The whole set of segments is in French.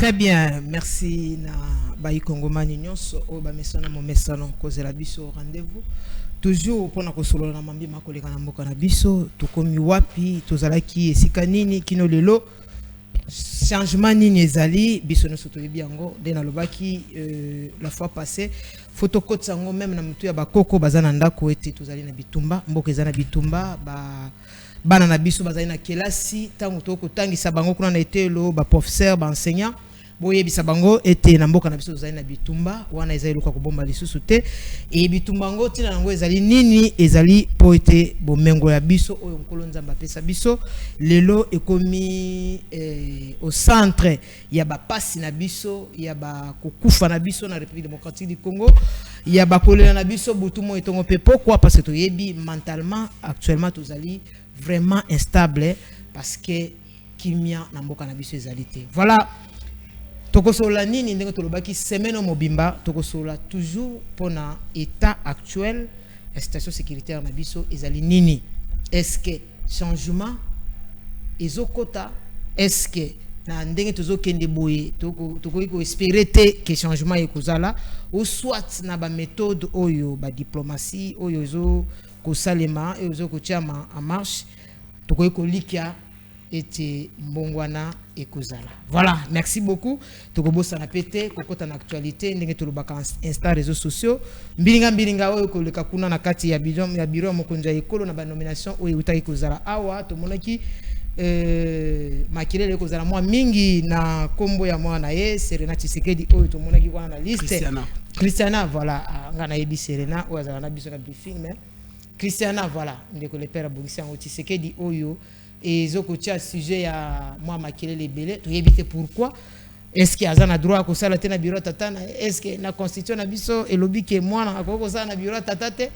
Très bien, merci na bayi Kongomani nyonso o ba mesana mo mesano kozela biso rendez-vous. Toujours pona kosolola na mambi makoleka na mboka na biso, tukomi wapi, tozalaki esika nini kino lelo. Changement nini ezali biso no soto biango de na lobaki la fois passée photo code sango même na mutu ya bakoko bazana ndako ete tozali na bitumba mboka ezana bitumba bana na biso bazali na kelasi tango toko tangisa bango kuna na etelo ba professeur ba enseignant boye bisa bango ete na mboka na biso tozali na bitumba wana ezali luka kobomba lisusu te e bitumba ngo tina nango ezali nini ezali po ete bomengo ya biso oyo nkolo nzamba pesa biso lelo ekomi au centre ya ba pasi na biso ya ba kokufa na biso na République démocratique du Congo ya ba kolela na biso butumo etongo pe pourquoi parce que toyebi mentalement actuellement tozali vraiment instable parce que kimia na mboka na biso ezali te voilà. Tokosola nini ndenge tolobaki semaine mobimba tokosola toujours pona état actuel la situation sécuritaire na biso ezali nini est-ce que changement ezokota est-ce que na ndenge tozokende boye toko espérer te que changement ekozala ou soit na ba méthode oyo ba diplomatie oyo zo kosalema ezo kotiama en marche toko likia ete mbongwana ekozala. Voilà, merci beaucoup. Tokobosa na pété kokota na actualité ndenge tolobaka insta réseaux sociaux mbilinga oyo koleka kuna na kati ya biro mokonza ekolo na ba nomination oyo utaki kozala awa tomonaki makilele ekozala mwa mingi na kombo ya mwana ye Serena Tshisekedi oyo tomonaki kwa na liste Christiana voilà ngana yebi Serena oyo azala na biso na briefing mais Christiana voilà ndeko le père Bogisi yango Tshisekedi oyo et zokotia sujet ya moi makelele belé to yebite pourquoi est-ce qu'il y a un droit ko sala tena bureau tatana est-ce que na constitution na biso elobi ke mwana akoko sala na bureau tatate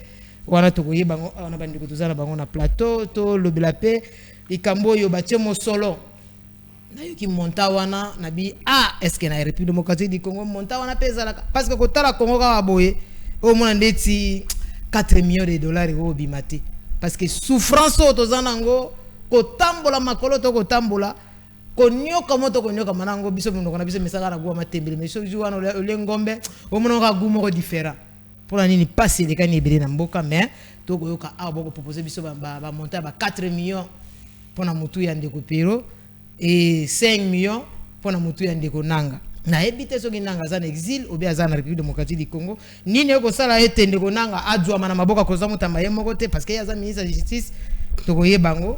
wana to koyeba na bandiko tozana bango na plateau to lobela pe ikambo yo batie mo solo na yoki monta wana na bi est-ce que na République démocratique du Congo monta wana pesa parce que ko tala Congo ka boye au moins ndeti 4 millions de dollars au bimate parce que souffrance tozana ngo kotambola makolo to kotambola konyoka moto konyoka manango biso munoko na biso mesaka na gwa matembele mais so juwana ole ngombe o monoko gumo différent pour la nini passer les kani ebele na mboka mais to koyoka boko proposer biso ba monter ba 4 millions pour na mutu ya ndeko pero et 5 millions pour na mutu ya ndeko nanga na ebite soki nanga za na exil ou bien za na République démocratique du Congo nini yoko sala ete ndeko nanga adwa mana maboka koza mutamba ye moko te parce que ya za ministre de justice to koyebango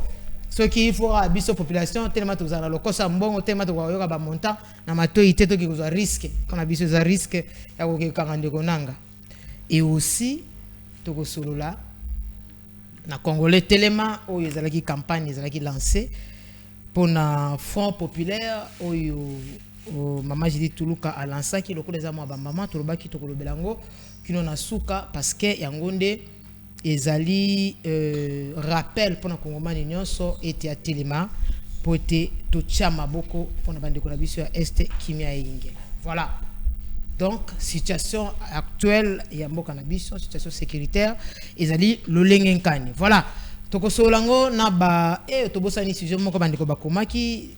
ce qu'il faut à la population tellement tous à l'okosa mbongo tellement tous à ba montant na matoi te to ki ko risque quand a biso za risque ya ko ke kangande konanga et aussi to ko solola na congolais tellement o yezalaki campagne yezalaki lancé pour na front populaire oyo mama Jidi Tuluka a lancé ki lokolo za mwa ba mama to lobaki to ko lobelango kino na suka parce que yangonde ezali rappel pour na Kongomani nyonso ete ya telema pour ete to chama boko pour na bandeko na biso ya este kimia yinge. Voilà. Donc situation actuelle ya mboka na biso situation sécuritaire ezali lolenge nkani. Voilà. Toko solango na ba tobosani sujet moko bandeko bakomaki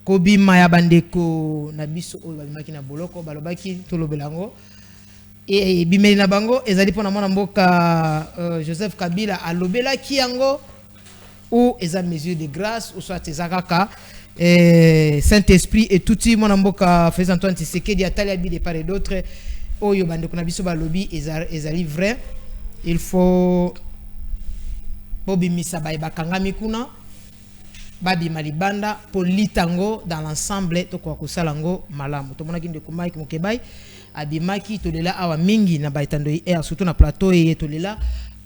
kobima ya bandeko na biso oyo babimaki na boloko balobaki tolobelango et bimeli na bango ezali pona mwana mboka Joseph Kabila alobela ki yango ou eza mesure de grâce ou soit ezakaka Saint-Esprit et touti mwana mboka Félix Antoine Tshisekedi atali abi de part et d'autre oyo bandeko na biso balobi ezali vrai il faut bobimisa bakangami kuna babima libanda pour litango dans l'ensemble to kwa kosalango malamu to monaki ndeko Mike Mukebai abimaki tolela awa mingi na baitando surtout na plateau et tolela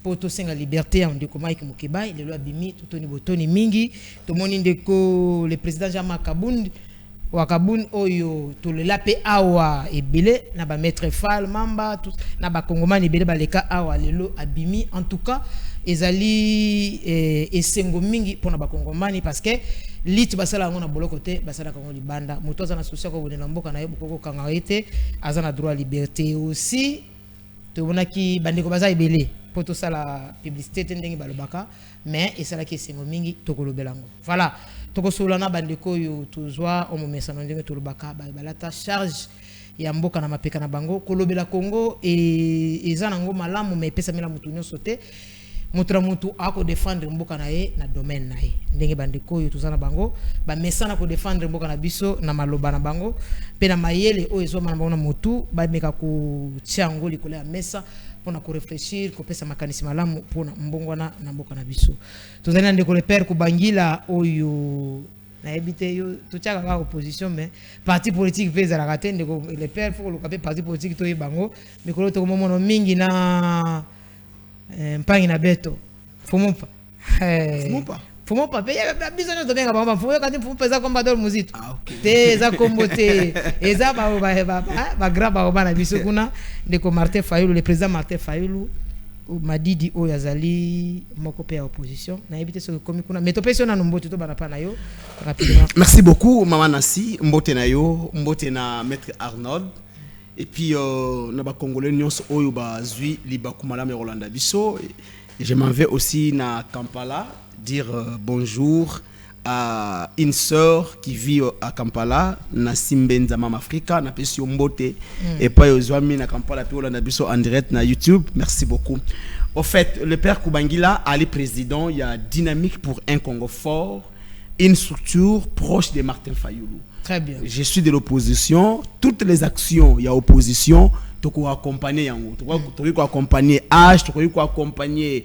poto senga liberté en ndeko Mike Mukebai lelo abimi totoni botoni mingi to moni ndeko le président Jean-Marc Kabund wakabun oyo tolela pe awa ebele na ba maître Fall mamba na ba kongomani ebele baleka awa lelo abimi en tout cas ezali esengo mingi pona ba kongomani parce que lit basala ngona boloko te basala kango libanda moto azana souci ko bonela mboka na yebo ko kanga ete azana droit à liberté aussi to bonaki bandeko baza ebele poto sala publicité ndenge balobaka mais esala ki esengo mingi to kolobelango. Voilà. tokosolana bandeko yo tozwa omomesano ndenge tolobaka balata charge ya mboka na mapeka na bango kolobela Congo eza nango malamu mais pesa mela mutu nyonso te mutu ako défendre mboka na ye na domaine na ye ndenge bandeko yo tozana bango ba mesana ko défendre mboka na biso na maloba na bango pe na mayele o ezoma na bango na mutu ba meka ko tiango likolo ya mesa pona ko réfléchir ko pesa makanisi malamu pona mbongwana na mboka na biso tozana ndeko le père ko bangila oyo na ebité yo totiaka ka opposition mais parti politique pesa la raté ndeko le père faut ko le parti politique to yebango mikolo to mono mingi na mpangi na beto fumupa fumupa pe ya bisono to benga bamba fuyo kati fumupa za komba dol muzito te za kombote eza ba graba ba na biso kuna ndeko Martin Fayulu le président Martin Fayulu madidi o yazali moko pe ya opposition na ebité so komi kuna metopesio na mbote to bana pa na yo rapidement. Merci beaucoup Maman Nancy mbote na yo mbote na maître Arnold. Et puis, nous avons Congolais oyo bazui libakumala me Rolanda biso. Je m'en vais aussi na Kampala dire bonjour à une sœur qui vit à Kampala na Simbenza Mama Africa na pesi mbote et pas ozwami na Kampala pe Rolanda biso en direct na YouTube. Merci beaucoup. Au fait, le père Kubangila Ali président, il y a Dynamique pour un Congo fort, une structure proche de Martin Fayulu. Très bien. Je suis de l'opposition. Toutes les actions, il y a opposition. Tu peux accompagner tu peux accompagner H, tu peux accompagner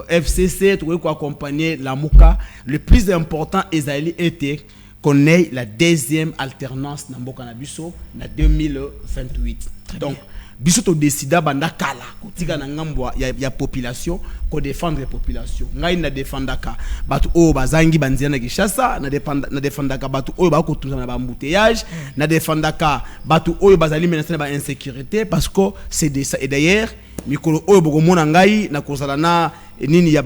FCC, tu peux accompagner la Mouka. Le plus important, Esaïli était qu'on ait la deuxième alternance dans Mboka na biso en 2028. Donc, biso to décida banda kala kotika na ngambwa ya population ko défendre population ngai na défendaka batu o bazangi banzia na Kishasa na défendaka batu o ba ko tuzana ba embouteillage na défendaka batu o bazali menacé na ba insécurité parce que c'est de ça et d'ailleurs mikolo o bokomona ngai na kozala na nini ya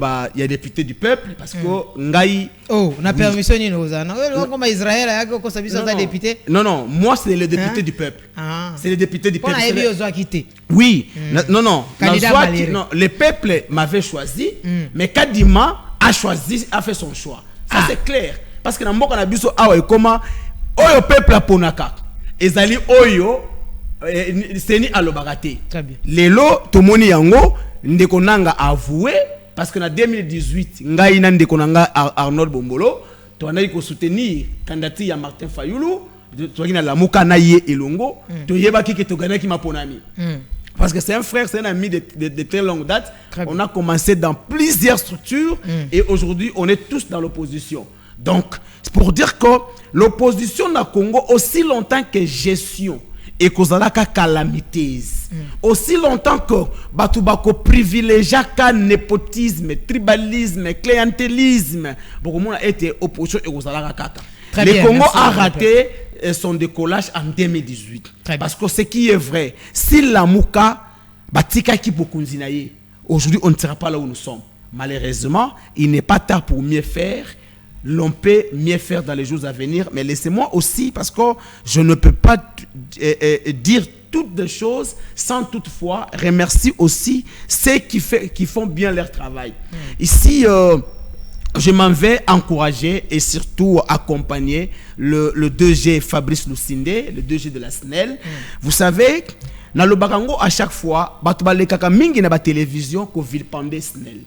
député du peuple parce que ngai na permission ni ozana comme Israël yako ko sabisa ta député non moi c'est le député du peuple c'est le député du peuple oui non le peuple m'avait choisi mais Kadima a choisi a fait son choix ça c'est clair parce que na mboka na biso awa ekoma oyo peuple aponaka ezali oyo seni alobagate lelo tomoni yango ndeko nanga avoué parce que en 2018 ngai na ndeko nanga Arnold Bombolo to anaki ko soutenir candidature ya Martin Fayulu to na la muka na ye elongo to yebaki ke to ganaki maponami parce que c'est un frère, c'est un ami de très longue date. On a commencé dans plusieurs structures et aujourd'hui on est tous dans l'opposition. Donc c'est pour dire que l'opposition na Congo aussi longtemps que gestion et kozalaka calamité aussi longtemps que batubako privilégia ka népotisme, tribalisme, clientélisme beaucoup monde a été opposition et kozalaka kaka. Le Congo a raté son décollage en 2018 parce que ce qui est vrai si la Mouka batika ki bokunzinaye aujourd'hui on ne sera pas là où nous sommes malheureusement il n'est pas tard pour mieux faire. L'on peut mieux faire dans les jours à venir, mais laissez-moi aussi, parce que je ne peux pas dire toutes les choses sans toutefois remercier aussi ceux qui font bien leur travail. Ici, je m'en vais encourager et surtout accompagner le 2G Fabrice Lucinde, le 2G de la SNEL. Vous savez, dans le Bakango, à chaque fois, batoubalekaka mingi na ba télévision ko vilpande SNEL.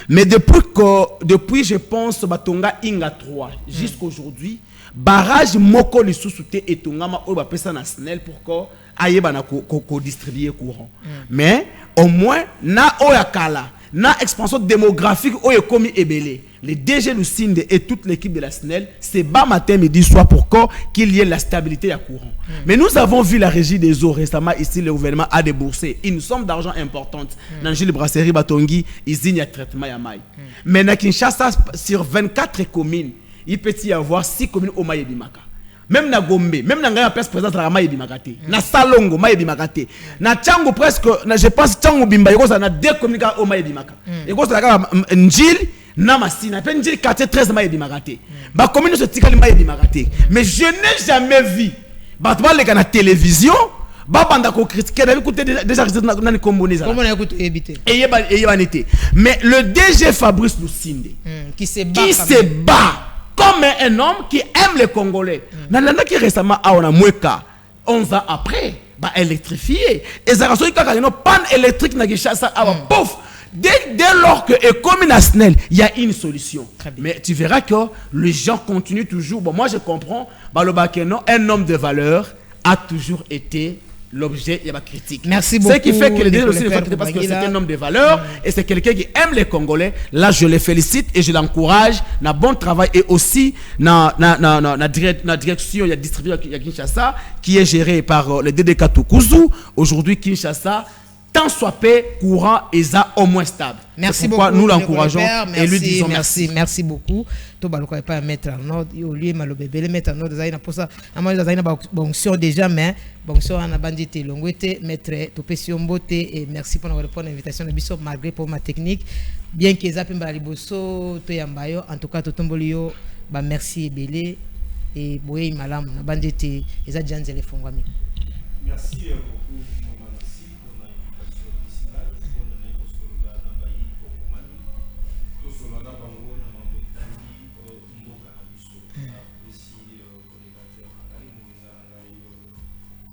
Mais depuis je pense batonga Inga 3 jusqu'aujourd'hui, barrage moko lisusu te etongama o ba pesa na SNEL pour que ayeba na ko distribuer courant. Mais au moins na oyakala na expansion démographique o ekomi ebele. Les DG Lucinde et toute l'équipe de la SNEL, c'est bas matin, midi, soir pour qu'il y ait la stabilité à courant. Mais nous avons vu la régie des eaux récemment ici, le gouvernement a déboursé une somme d'argent importante. Dans les brasseries Batongi, il y a traitement à maille. Mais dans Kinshasa, sur 24 communes, il peut y avoir 6 communes au Maï Bimaka. Même na Gombe, même na Ngaya place présente la Maï Bimakate. Na Salongo, Maï Bimakate. Na Tchango presque, je pense Tchango Bimba, il y a 2 communes au Maï Bimaka. Il y a Njil, Namasina, peine dire quartier 13 maïs bimarate. Ba commune se tika maïs bimarate. Mais je n'ai jamais vu. Ba tu les la télévision, ba banda ko critiquer, d'ailleurs écouté déjà dans les combonesa. Comment on écoute éviter. Et mais le DG Fabrice Lucinde qui se bat comme un homme qui aime les Congolais. Nalanda qui récemment a on a Mweka 11 ans après bah électrifié et ça rassure quand il y a une panne électrique na Kinshasa pouf dès lors que économie nationale il y a une solution. Mais tu verras que les gens continuent toujours. Bon moi je comprends bah le Bakeno un homme de valeur a toujours été l'objet de ma critique. Merci beaucoup. Ce qui fait que les deux aussi parce que c'est un homme de valeur et c'est quelqu'un qui aime les Congolais. Là, je le félicite et je l'encourage. Na bon travail et aussi na direction il y a distribué à Kinshasa qui est géré par le DDK Tukuzu. Aujourd'hui Kinshasa tant soit paix, courant et ça au moins stable. Merci beaucoup. Nous l'encourageons et lui disons merci beaucoup. To baloko pas mettre en ordre au lieu malobébé le mettre en ordre zaina pour ça amana zaina bonction déjà mais bonction ana bandité longwete mettre to pession beauté et merci pour nous répondre à l'invitation de biso malgré pour ma technique bien que za pemba liboso to yambayo en tout cas to tombolio ba merci belé et boye malam na bandité eza janzele fongwami. Merci beaucoup maman Nancy pour l'invitation initiale pour la négociation la nabayi pour Mani to solo na bango na mambetani mboka na biso ici collégateur ngai moninga ngai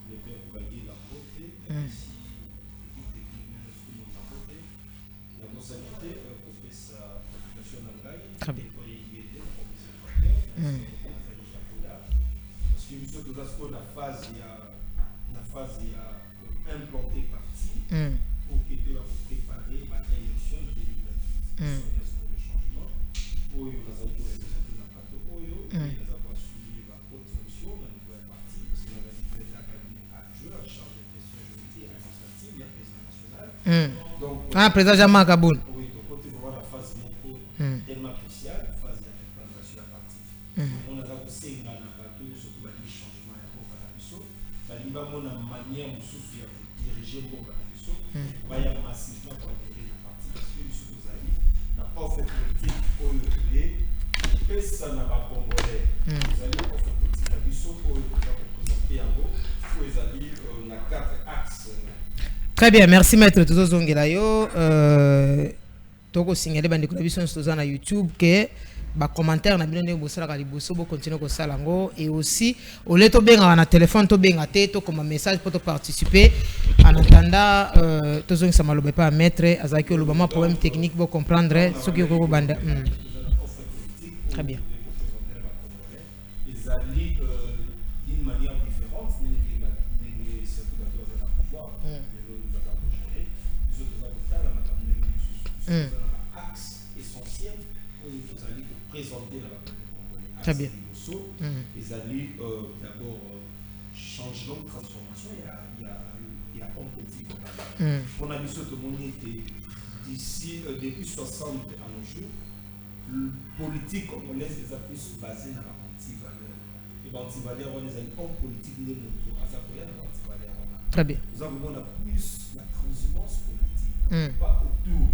le père Bagi la côté ici équipe technique na studio na côté la nostalité professeur application ngai très bien pour aider le professeur parce que biso to das ko na phase ya implanté parti pour que tu vas préparer l'élection de 2028. Pour le changement, pour les représenter dans le plateau, pour les suivre la haute fonction dans le nouvel parti, parce que nous avons dit que le cabinet adjoint en charge des questions juridiques et administratives, il y a le président national. Donc, président Jean-Marc Kaboul. Oui, donc quand tu vois la phase tellement cruciale, la phase de la préparation du parti. On a aussi un plateau, surtout le changement et la mission. Il y a une manière de diriger le groupe il y a massivement pour intégrer le parti parce que nous avons offre politique pour le créer et ça n'a pas congolais vous allez offre politique à Bissau pour représenter en gros pour les alliés on a 4 axes. Très bien, merci maître Tozo Zongelayo toko signaler bandeko na biso toza na YouTube que ba commentaire na bino ndenge bosala ka liboso bo continuer ko sala ngo et aussi au lieu to benga na téléphone to benga te to comme message pour te participer en attendant Tozo ngisa maloba pas mettre azaki olobama problème technique pour comprendre ce qui ko banda très bien les alliés d'une manière différente les surtout dans le pouvoir axe essentiel pour les alliés présenter dans la Congo. Très bien. Les alliés d'abord changement, transformation, il y a un politique. On a vu ce que mon était d'ici depuis 60 à nos jours, le politique congolaise les a plus basé dans la anti-valeur. Et l'anti-valeur, on les a en politique de notre azakoya dans l'anti-valeur. Très bien. Nous avons plus la transhumance politique. Pas autour,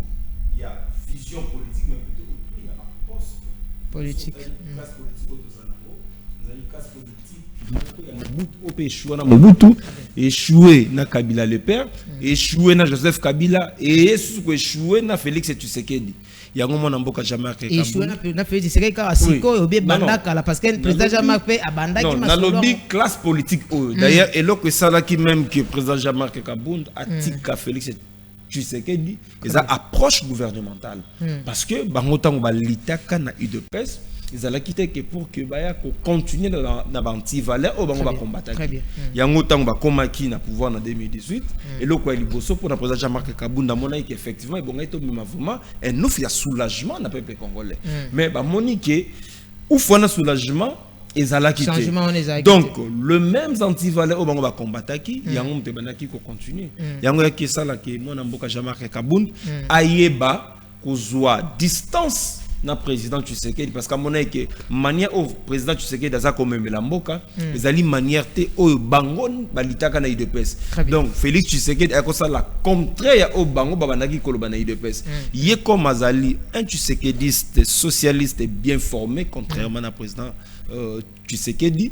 il y a vision politique, mais plutôt autour, il y a un poste politique. Classe politique au Tozanamo, nous avons une classe politique. Mobutu échoué na Kabila le père, échoué na Joseph Kabila et échoué na Félix Tshisekedi. Il y a un moment où Jean-Marc Kabila échoué na Félix Tshisekedi car siko obi bandaka la parce que le président Jean-Marc a bandaki masolo. Non, na lobby classe politique. D'ailleurs, et là que ça là qui même que président Jean-Marc Kabila a tika Félix Tshisekedi, ils ont approche gouvernementale parce que bangotango ba litaka na UDPS. Ils allaient quitter que pour que Baya continue dans l'anti-valeur au bango va combattre. Il y a un autre temps qui na pouvoir en 2018 et le quoi il bosse pour la président Jean-Marc Kabunda mona qui effectivement bon est vraiment et nous il y a soulagement dans le peuple congolais. Mais ba monique ou faut un soulagement ils allaient quitter. Donc le même anti-valeur au bango va combattre qui il y a un autre banaki qui continue. Il y a un qui ça là qui moi n'amboka Jean-Marc Kabunda ayeba kozwa distance na président Tshisekedi parce qu'à mon avis que manière au président Tshisekedi daza comme melamboka les ali manière te au bangon balitaka na IDPS donc Félix Tshisekedi a ça la contraire au bango babandaki koloba na IDPS yé comme azali un Tshisekediste socialiste bien formé contrairement à président Tshisekedi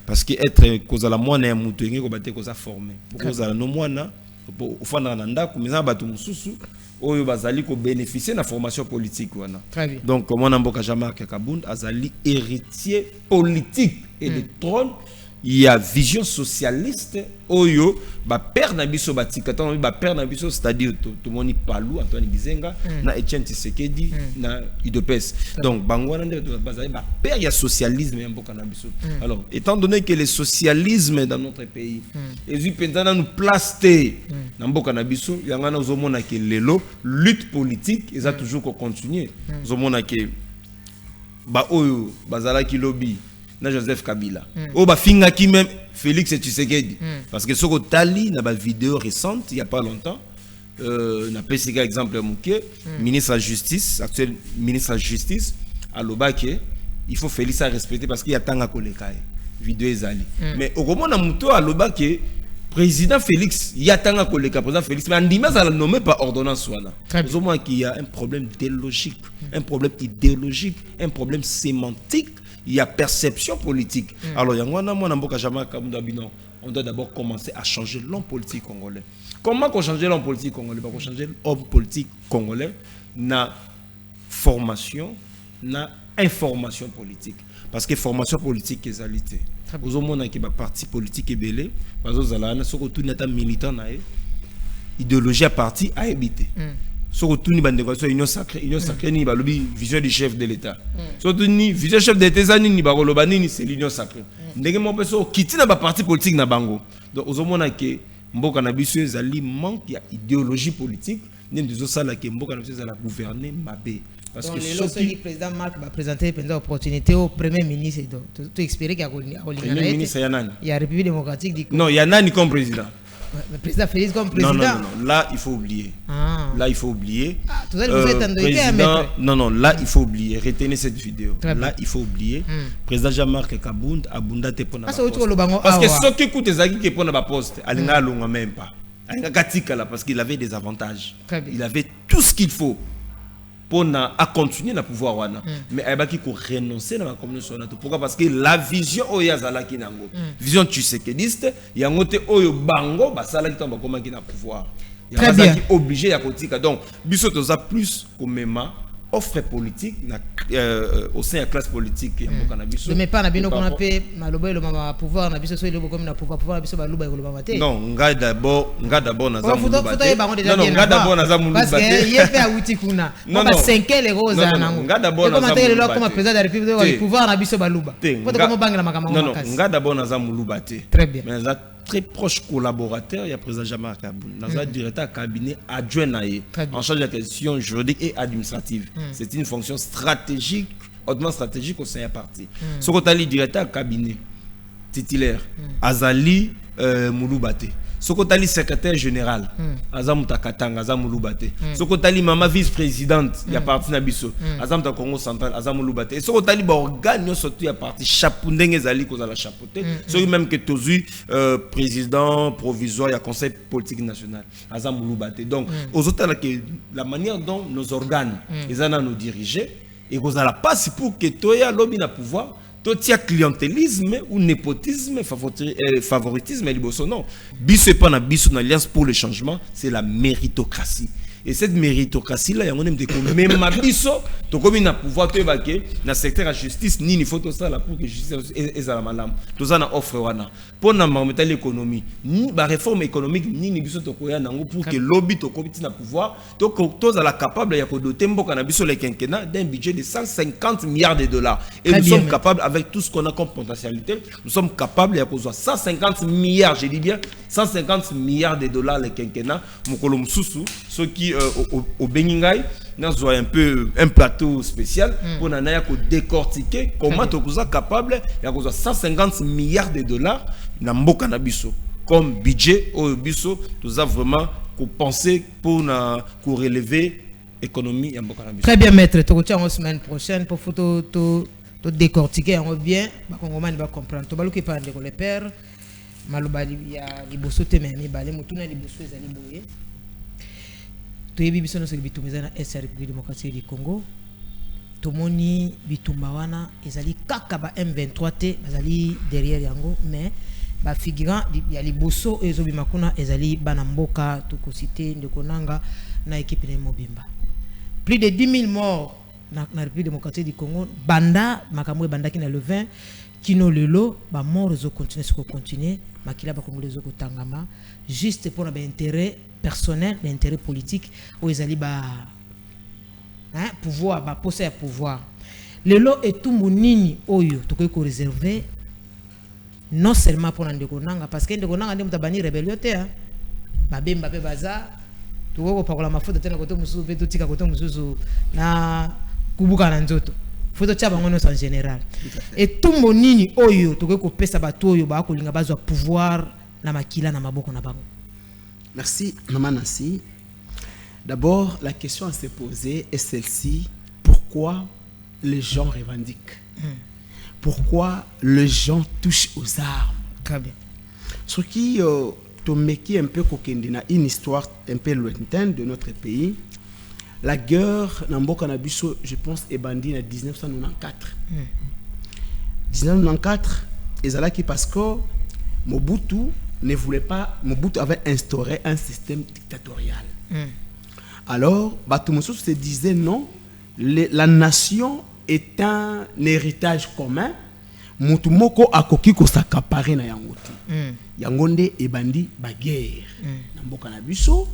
parce que être kozala mwana ya mutu ngeko baté koza formé kozala no mwana au fond na ndako mais na batu mususu oyo bazali ko bénéficier de la formation politique wana. Très bien. Donc comme on amboka Jean-Marc Kabund azali héritier politique et de trône, il y a vision socialiste oyo ba père na biso batika tant ba père na biso, c'est-à-dire tout moni Palou Antoine Gizenga na Etienne Tshisekedi na UDPS. Donc bango na ndeko bazali ba père ya socialisme ya mboka na biso. Alors étant donné que le socialisme dans notre pays et pendant nous placer na mboka na biso yanga na ozomona que lelo lutte politique ils a toujours continuer. Ozomona que ba oyo bazala ki lobby na Joseph Kabila. Oh ba finga qui même Félix Tshisekedi. Parce que ce que tali na ba vidéo récente il y a pas longtemps na PCK exemple Mouké, ministre de la justice, actuel ministre de la justice à Lobake, il faut Félix à respecter parce qu'il y a tanga koleka vidéo ezali. Mais au moment na muto à Lobake président Félix, il y a tanga koleka président Félix mais andima ça la nommé par ordonnance wana. Au moins qu'il y a un problème théologique, un problème idéologique, un problème sémantique. Il y a perception politique. Alors, on doit d'abord commencer à changer l'homme politique congolais. Comment qu'on change l'homme politique congolais? On changer l'homme politique congolais na formation, na information politique. Parce que formation politique est alité. Vous avez un parti politique est belé, parce que vous avez un militant, idéologie à parti à éviter. Surtout ni bande union sacrée ni balobi vision du chef de l'État. Surtout ni vision chef de l'État ni bakoloba ni c'est l'union sacrée. Ndenge mo peso kiti na ba parti politique na bango. Donc ozomona ke mboka na biso ezali manque ya idéologie politique ni ndezo sala ke mboka na biso ezala gouverner mabe. Parce donc, que le président Marc va présenter une opportunité au premier ministre. Tu espérais qu'il y a premier ministre il y a République démocratique du Congo. Non, il y en a ni comme président. Le président Félix comme président. Non. Là, il faut oublier. Là, il faut oublier. Tout ça, vous êtes président... Non, là, il faut oublier. Retenez cette vidéo. Là, il faut oublier. Président Jean-Marc Kabund a bundate pour parce que ceux qui écoutent les agues qui pour la poste, Alinga Lunga même pas. Alinga Katika là parce qu'il avait des avantages. Il avait tout ce qu'il faut pour à continuer à pouvoir wana. Mais il faut qu'il renoncer dans la communauté. Pourquoi? Parce que la vision oyazala ki nango. Vision tshisekediste, yangote oyo bango basala ki tamba comment ki na pouvoir. Très bien. Qui obligé à kotika. Donc biso toza plus comme même offre politique au sein de la classe politique mais pas na bino qu'on appelle maloba le mama pouvoir na biso so ile comme na pouvoir na biso baluba ko loba mate. Non, nga d'abord na za muluba. Non, nga d'abord na za muluba. Parce que il fait awuti kuna. Non, ba 5 les roses nango. Nga d'abord na za muluba. Comme président de la République ko pouvoir na biso baluba. Faut comme bangela makama makasi. Non, nga d'abord na za muluba te. Très bien. Mais très proche collaborateur, il y a président Jean-Marc Kabund, dans un directeur cabinet adjoint en charge de la question juridique et administrative. C'est une fonction stratégique, hautement stratégique au sein de la partie. Ce qu'on a dit directeur cabinet titulaire, Azali Mouloubate. Ce qu'on a dit secrétaire général, Azam Takatanga, Azam Mouloubate. Ce qu'on a dit maman vice-présidente, il y a parti Nabiso, Azam ta Congo central, Azam Mouloubate. Et ce qu'on a dit organe surtout il y a parti Chapundeng Ezali qu'on a la chapeauté. Celui même que Tozu président provisoire, il y a conseil politique national, Azam Mouloubate. Donc aux autres la manière dont nos organes ils en nous diriger et qu'on a la passe pour que Toya lobby na pouvoir. Tout y a clientélisme ou népotisme, favoritisme, non. Biso pas na biso na alliance pour le changement, c'est la méritocratie. Et cette méritocratie là, il y a un de même ma biso, to comme na pouvoir te évacuer na secteur de justice ni faut tout ça là pour que justice est à la malam. Tout ça na offre wana. Pour na remettre l'économie, ni ba réforme économique ni biso to koya nango pour que lobby to komiti na pouvoir, to à la capable ya ko doter mboka na biso le quinquennat d'un budget de 150 milliards de dollars. Et nous sommes capables avec tout ce qu'on a comme potentialité, nous sommes capables ya ko 150 milliards, je dis bien 150 milliards de dollars le quinquennat mokolo mususu ceux qui au Beningai, nous avons un peu un plateau spécial pour nous décortiquer comment nous sommes capables de 150 milliards de dollars dans Mboka na biso comme budget au biso nous avons vraiment pensé pour relever l'économie à Mboka na biso. Très bien maître, tu retiens la semaine prochaine pour décortiquer on bien ba Congolais va comprendre. To baluki pa ndeko le père malobali ya liboso te mais balé mutuna liboso ezali boye. Toyebi biso nyonso bitumba na est République démocratique du Congo tomoni bitumba wana ezali kaka ba M23 te bazali derrière yango mais ba figurant ya liboso ezobi makuna ezali bana mboka tukosite ndekonanga na équipe na Mobimba. Plus de 10 000 morts na République démocratique du Congo banda makambo banda ki na le 20 kino lelo ba mort zo continuer makila ba congolais zo kotangama juste pour un intérêt personnel, l'intérêt politique ou ezali ba pouvoir ba poser pouvoir. Lelo etumbu nini oyo tokoki ko réserver non seulement pour Ndekonanga parce que Ndekonanga ndé mutabani rébellion te babemba pe baza toko pakola mafuta tena koto mususu pe totika koto mususu na kubuka na nzoto foto tya bango en général etumbu nini oyo tokoki ko pesa bato oyo ba kolinga bazwa pouvoir na makila na maboko na bango. Merci maman Nancy. D'abord la question à se poser est celle-ci: pourquoi les gens revendiquent? Pourquoi les gens touchent aux armes? Très bien. Ce qui te met un peu kokendina, une histoire un peu lointaine de notre pays. La guerre Namboka Nabiso, je pense, est bandie en 1994. 1994, ezalaki parce que Mobutu ne voulait pas. Mobutu avait instauré un système dictatorial. Alors, Batumusu se disait non, la nation est un héritage commun. Mutumoko akoki ko s'accaparer na yangoti. Yangonde ebandi baguerre. Namboka na biso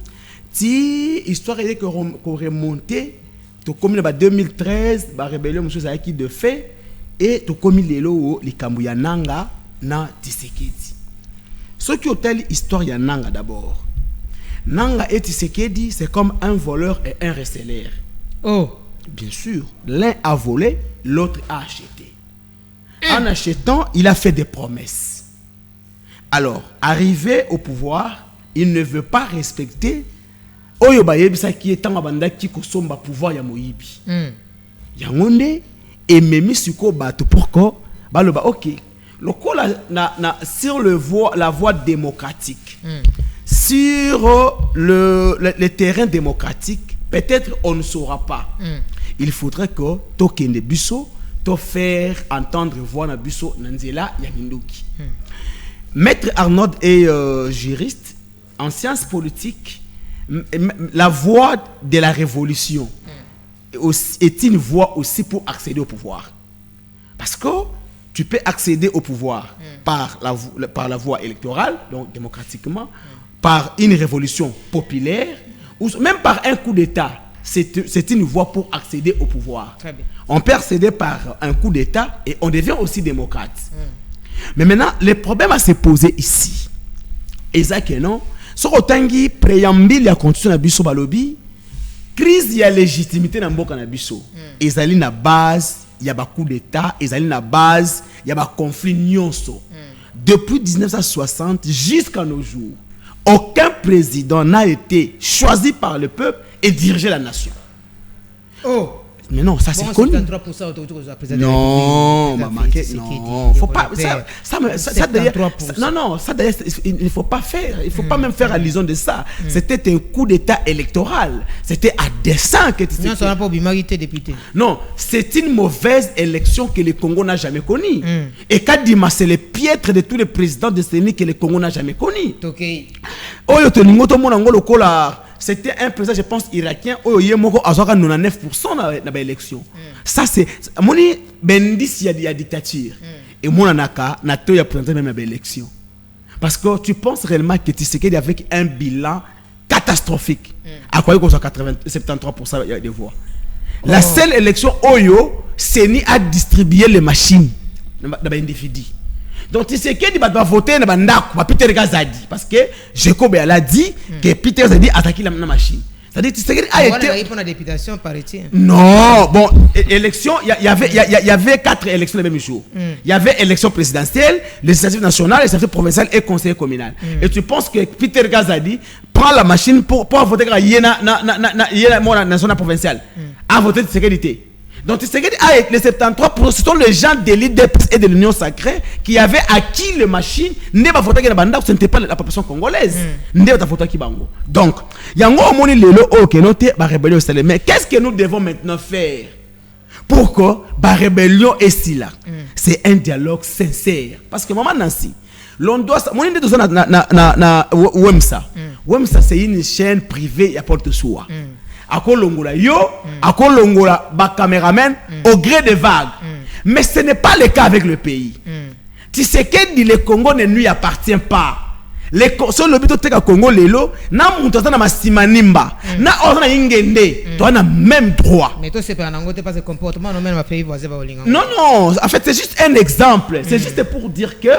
ti histoire est que remonter to comme en 2013 ba rébellion monsieur qui de fait et to comme lelo likambu ya nanga na Tshisekedi. Ce qui hôtel histoire ya nanga d'abord. Nanga et Tshisekedi c'est comme un voleur et un receleur. Oh, bien sûr, l'un a volé, l'autre a acheté. En achetant, il a fait des promesses. Alors, arrivé au pouvoir, il ne veut pas respecter Oyo bayebisa qui est en abanda qui kosomba pouvoir ya moyibi. Yangonde et memi suko bato pourquoi baloba OK. Lokola na sur la voie démocratique. Sur le terrain démocratique, peut-être on ne saura pas. Il faudrait que tokende biso to faire entendre voix na biso nanzela ya minduki. Maître Arnaud est juriste en sciences politiques. La voie de la révolution est une voie aussi pour accéder au pouvoir. Parce que tu peux accéder au pouvoir par la voie électorale, donc démocratiquement, par une révolution populaire, ou même par un coup d'État. C'est une voie pour accéder au pouvoir. Très bien. On peut accéder par un coup d'État et on devient aussi démocrate. Mais maintenant, le problème à se poser ici, exactement, non, sur autangi préambule la constitution na biso balobi, crise ya légitimité na mboka na biso. Ezali na base, il y a ba coup d'État, ezali na base, il y a ba conflit nyonso. Depuis 1960 jusqu'à nos jours, aucun président n'a été choisi par le peuple et dirigé la nation. Oh, mais non, ça c'est connu. Non, maman, non, faut pas ça d'ailleurs. Non, ça d'ailleurs il ne faut pas faire. Il faut pas même faire allusion de ça. C'était un coup d'État électoral. C'était à dessein que tu. Non, ça n'a pas été député. Non, c'est une mauvaise élection que le Congo n'a jamais connue. Et Kadima, c'est le piètre de tous les présidents de CENI que le Congo n'a jamais connu. Oyo to ningoto mona ngolo kola. C'était un président, je pense, irakien. Oyo yemoko azwaka 99% na ba élection. Ça c'est moni bendis il y a dictature. Et mona naka na to ya président même ba élection. Parce que tu penses réellement que Tshisekedi avec un bilan catastrophique. À quoi il y a 73% des voix. La seule élection Oyo, Seni a distribué les machines na ba individu. Donc Tshisekedi va voter na bandako Peter Gazadi parce que Jacob a dit que Peter Gazadi a attaqué la machine. C'est-à-dire Tshisekedi a été pour la députation paraît-il. Non, bon, élection, il y avait 4 élections le même jour. Il y avait élection présidentielle, législative nationale, législative provinciale et conseil communal. Et tu penses que Peter Gazadi prend la machine pour voter la nationale provinciale a voté Tshisekedi. Donc, les 73%, ce sont les gens de l'IDEP et de l'Union Sacrée qui avaient acquis les machines. Ce n'était pas la population congolaise. Donc, il y a un moment mais qu'est-ce que nous devons maintenant faire pour que la rébellion est si là? C'est un dialogue sincère. Parce que, maman Nancy, L'on doit mon idée de ça na Wemsa. Wemsa c'est une chaîne privée à porte soa. Akolongola yo, akolongola ba caméraman au gré des vagues. Mais ce n'est pas le cas avec le pays. Tu sais que le Congo ne lui appartient pas. Sur le but de Congo lelo na muntu na masimanimba na ona ingende tu as même droit. Mais toi c'est pas nangote pas ce comportement non même pays voisin ba olinga. Non, en fait c'est juste un exemple, c'est juste pour dire que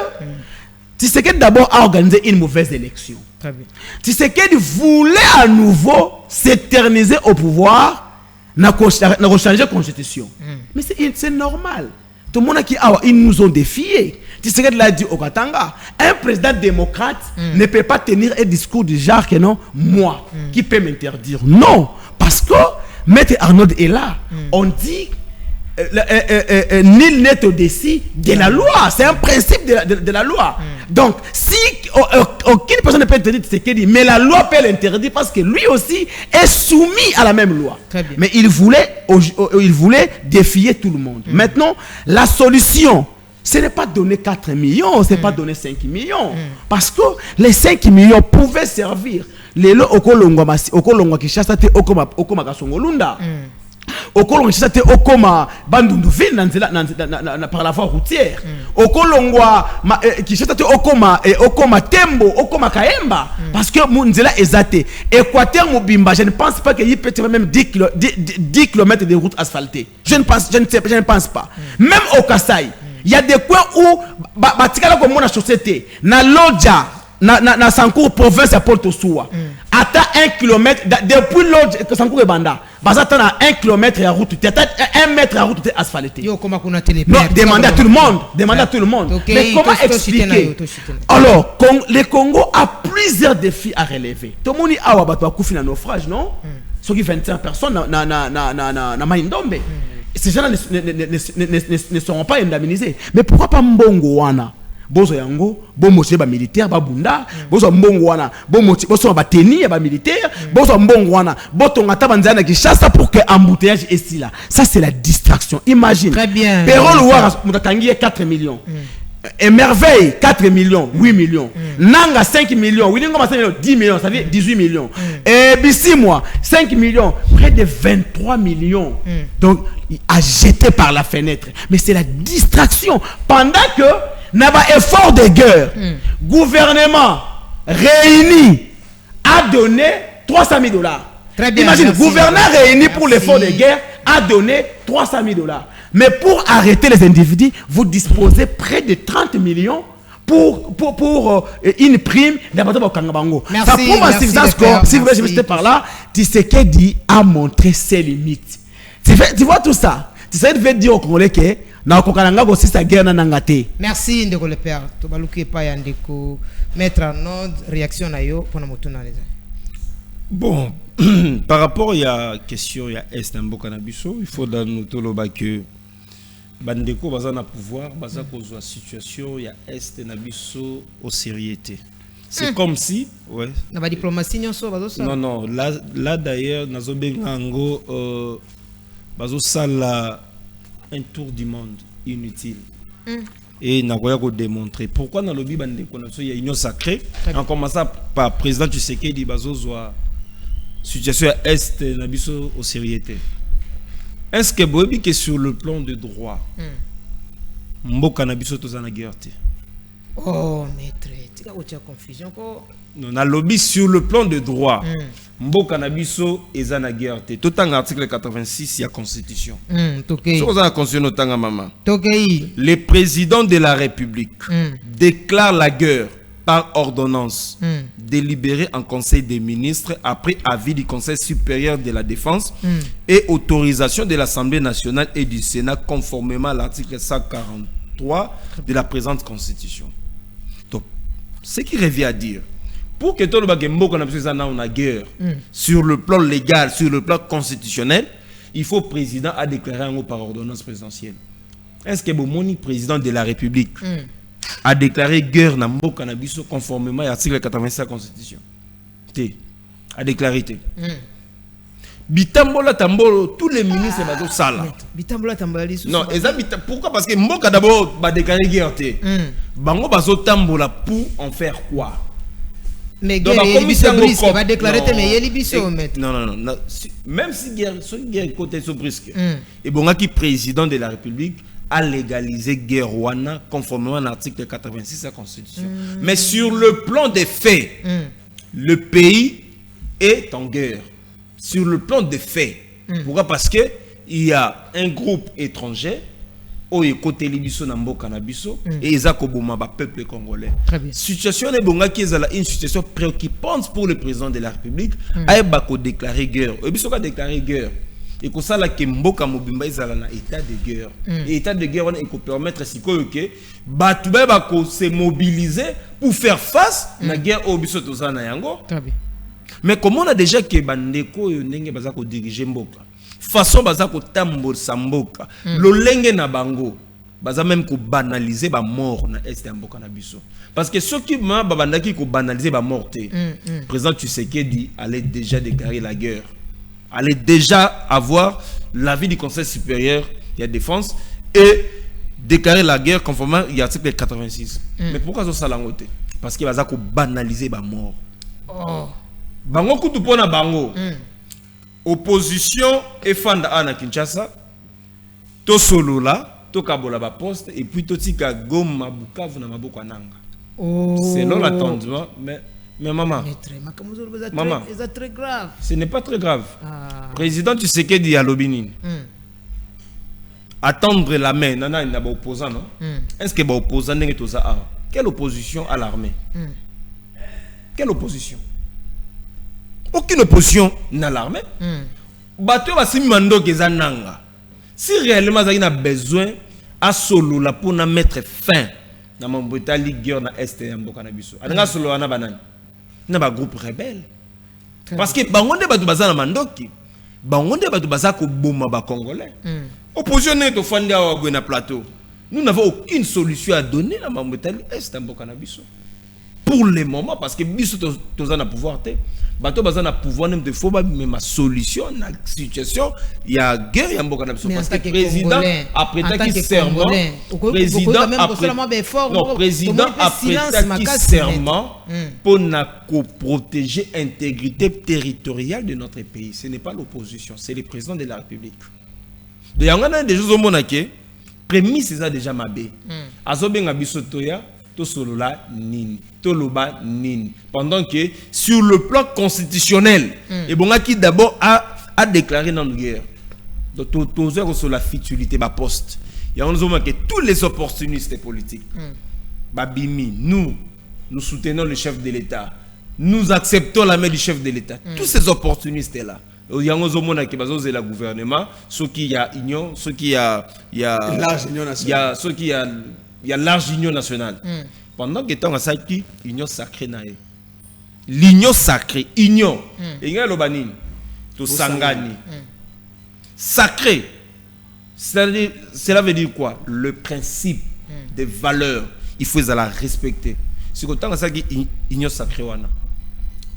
Tshisekedi d'abord a organisé une mauvaise élection. Très bien. Tshisekedi voulait à nouveau s'éterniser au pouvoir, n'a changer la constitution. Mais c'est normal. Tout le monde qui ils nous ont défiés. Tshisekedi l'a dit au Katanga, un président démocrate ne peut pas tenir un discours du genre que non, moi, qui peut m'interdire. Non, parce que Maître Arnaud est là. On dit nul n'est au-dessus de la loi. C'est un principe de la loi. Donc, si aucune personne ne peut interdire Tshisekedi, mais la loi peut l'interdire parce que lui aussi est soumis à la même loi. Mais il voulait défier tout le monde. Maintenant, la solution, ce n'est pas donner 4 millions, ce n'est pas donner 5 millions. Parce que les 5 millions pouvaient servir. Les lots Okolongwa Kishasa te Okoma Kasongolunda. Okolongwa Kishasa te Okoma Bandunduville par la voie routière. Okolongwa Kishasa te Okoma Tembo, Okoma Kaemba. Parce que Munzela Ezate. Équateur Mobimba, je ne pense pas qu'il peut y même 10 km de route asphaltée. Je ne pense pas. Même au Kasaï. Il y a des coins où batikala comme na société na Lodja na Sankour province à Porto Soua ata 1 km depuis Lodja Sankour et Banda bazata na 1 km à route 1 mètre à route asphaltée. Yo comment qu'on a télé. Non, demandez à tout le monde, Okay, mais comment expliquer? Alors le Congo a plusieurs défis à relever. Tout le monde a wabato kufi na naufrage, non? Ceux qui 25 personnes na Maindombe. Ces gens ne seront pas indemnisés. Mais pourquoi pas Mbongo wana? Bozo yango, bo motivé ba militaire ba bunda, bozo Mbongo wana, bo motivé bozo ba tenir ba militaire, bozo Mbongo wana, boto ngata banzana ki chassa pour que embouteillage est là. Ça c'est la distraction. Imagine. Très bien. Perol Ouara mutakangi 4 millions. Émerveille 4 millions, 8 millions. Nanga 5 millions, Wilingo 5 millions, 10 millions, ça veut dire 18 millions. Et Bissi moi 5 millions, près de 23 millions. Donc il a jeté par la fenêtre. Mais c'est la distraction. Pendant que n'a pas effort de guerre, gouvernement réuni a donné 300 000 $. Très bien. Imagine, Merci, gouvernement réuni pour l'effort de guerre a donné 300 000 $. Mais pour arrêter les individus, vous disposez près de 30 millions pour une prime d'abord Kangabango. Merci, ça prouve merci, si vous voulez, je vais par là, Tshisekedi a montré ses limites. Tu vois tout ça. Tshisekedi veut dire au Congolais que na kokananga aussi sa guerre na nangate. Merci ndeko le père. To baluki pa ya ndeko mettre en ordre réaction na yo pour na motuna les. Bon, par rapport il y a question il y a est un beau cannabiso, il faut dans notre loba que bandeko bazana pouvoir baza kozwa situation il y a est nabiso au sérieuxté. C'est comme si ouais. Na ba diplomatie nyonso bazo ça. Non, là d'ailleurs nazo bengango bazo sala un tour du monde inutile. Et nakoya ko démontrer pourquoi dans le lobby bandeko na so il y a union sacrée en commençant par président Tshisekedi bazo zwa situation est nabiso au sérieuxté. Est-ce que bobi que sur le plan de droit mboka nabiso tozana guerre? Oh maître, tu as confusion ko. Non, na lobby sur le plan de droit. Mboka nabiso ezana guerre. Tout en article 86 il y a constitution. Tokei. Sur la constitution tanga mama. Tokei. Le président de la République déclare la guerre par ordonnance délibérée en Conseil des ministres après avis du Conseil supérieur de la défense et autorisation de l'Assemblée nationale et du Sénat conformément à l'article 143 de la présente constitution. Donc, ce qui revient à dire, pour que tout le monde ait une guerre sur le plan légal, sur le plan constitutionnel, il faut le président a déclaré un mot par ordonnance présidentielle. Est-ce que le président de la République a déclaré guerre dans le cannabis conformément à l'article 86 de la Constitution? A déclaré. bitambola tambolo tous les ministres bazo sala bitambola tambola lisu non pourquoi parce que mboka d'abord ba déclarer guerre té bango bazo tambola pour en faire quoi mais guerre libiso brisque va déclarer te mais libiso maître non même si guerre côté so brisque et bonga qui président de la République a légalisé guerre wana conformément à l'article 86 de la Constitution mais sur le plan des faits le pays est en guerre. Sur le plan des faits. Pourquoi? Parce que il y a un groupe étranger au côté libiso nambo canabiso et Isakoboma ba peuple congolais. Situation est bonga qui est une situation préoccupante pour le président de la République. Aeba ko déclarer guerre. Ebiso ka déclarer guerre. Et que ça là que mboka mobimba izala na état de guerre. Et état de guerre on peut permettre sikoyo que batu ba ko se mobiliser pour faire face na guerre au biso tozana yango. Mais comme on a déjà que bandeko ndenge baza ko diriger mboka façon baza ko tambolisa mboka lolenge na bango baza même ko banaliser ba mort na est ya mboka na biso parce que ceux qui ma babandaki ko banaliser ba mort président Tshisekedi allait déjà déclarer la guerre, allait déjà avoir l'avis du Conseil supérieur de la défense et déclarer la guerre conformément à l'article 86. Mais pourquoi ça langote? Parce qu'il baza ko banaliser ba mort. Bango kutu pona bango. Opposition et fanda ana Kinshasa. To solola, to kabola ba poste et puis to tika Goma Bukavu na maboko nanga. C'est non l'attendement mais maman. Maman, c'est très grave. Ce n'est pas très grave. Président Tshisekedi à Lobinin. Attendre la main nana na ba opposant non? Est-ce que ba opposant ndenge toza a? Quelle opposition à l'armée? Quelle opposition? Aucune opposition dans l'armée. Bateau va si mando nanga. Si réellement il a besoin à solo la pour mettre fin dans mon brutali guerre na est ya mboka na biso. Anga solo ana banane. Na ba groupe rebelle. Parce que bangonde batu bazana mandoki. Bangonde batu bazako boma ba congolais. Opposition n'est to fandi awa na plateau. Nous n'avons aucune solution à donner dans mon brutali est ya mboka na biso. Pour le moment parce que biso tozana pouvoir te. Bato bazana pouvoir même de faut mais ma solution la situation il y a guerre ya mboka na biso parce que président après qui serment président après qui serment pour protéger l'intégrité territoriale de notre pays. Ce n'est pas l'opposition, c'est le président de la République. De yangana des choses au monake prémisse c'est déjà mabé azobenga biso toya to solola nini to loba nini pendant que sur le plan constitutionnel et bonga qui d'abord a déclaré dans la guerre donc to sur la futilité ba poste il y a on que tous les opportunistes politiques babimi nous soutenons le chef de l'État, nous acceptons la main du chef de l'État. Tous ces opportunistes là il y a un qui est le gouvernement ceux qui y a union ceux qui y a large union nationale ceux qui il y a large union nationale. Pendant que temps ça qui union sacrée nae. L'union sacrée, union. Et il banine. To sangani. Sacré. Cela veut dire quoi? Le principe des valeurs, il faut la respecter. Si que temps ça qui union sacrée wana.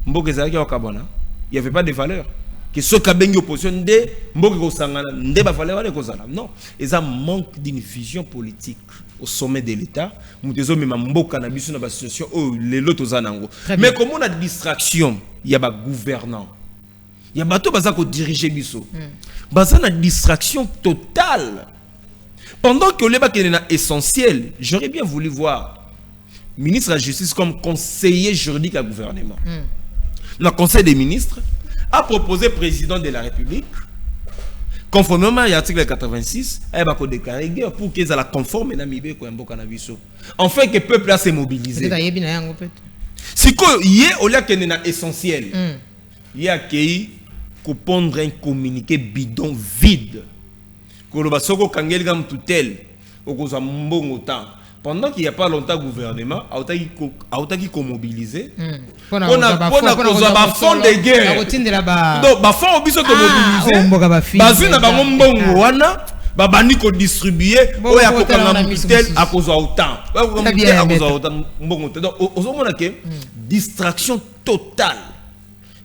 Mboke za ki wakabona. Il n'y avait pas de valeurs. Que ce qui est opposition de mboke sangana nde ba valeur wana kozala. Non, et ça manque d'une vision politique au sommet de l'État. Mutezo mema mboka na biso na ba situation oh les lots ozanango. Mais comme on a distraction, il y a ba gouvernant. Il y a bato baza ko diriger biso. Baza na distraction totale. Pendant que le baké na essentiel, j'aurais bien voulu voir ministre de la Justice comme conseiller juridique à gouvernement. Le Conseil des ministres a proposé président de la République, conformément à l'article 86, elle va déclarer guerre pour qu'ils la conforme enfin que le peuple a se mobilisé. Si il y a au lieu qu'il est essentiel, il y a qu'il faut prendre un communiqué bidon vide. Pendant qu'il n'y a pas longtemps gouvernement, il faut mobiliser. On a fond de guerre. Donc, fond au biso mobiliser. Bazuna bango wana, babani ko distribuer. Oya ko kanga mutel à cause autant. Donc, distraction totale.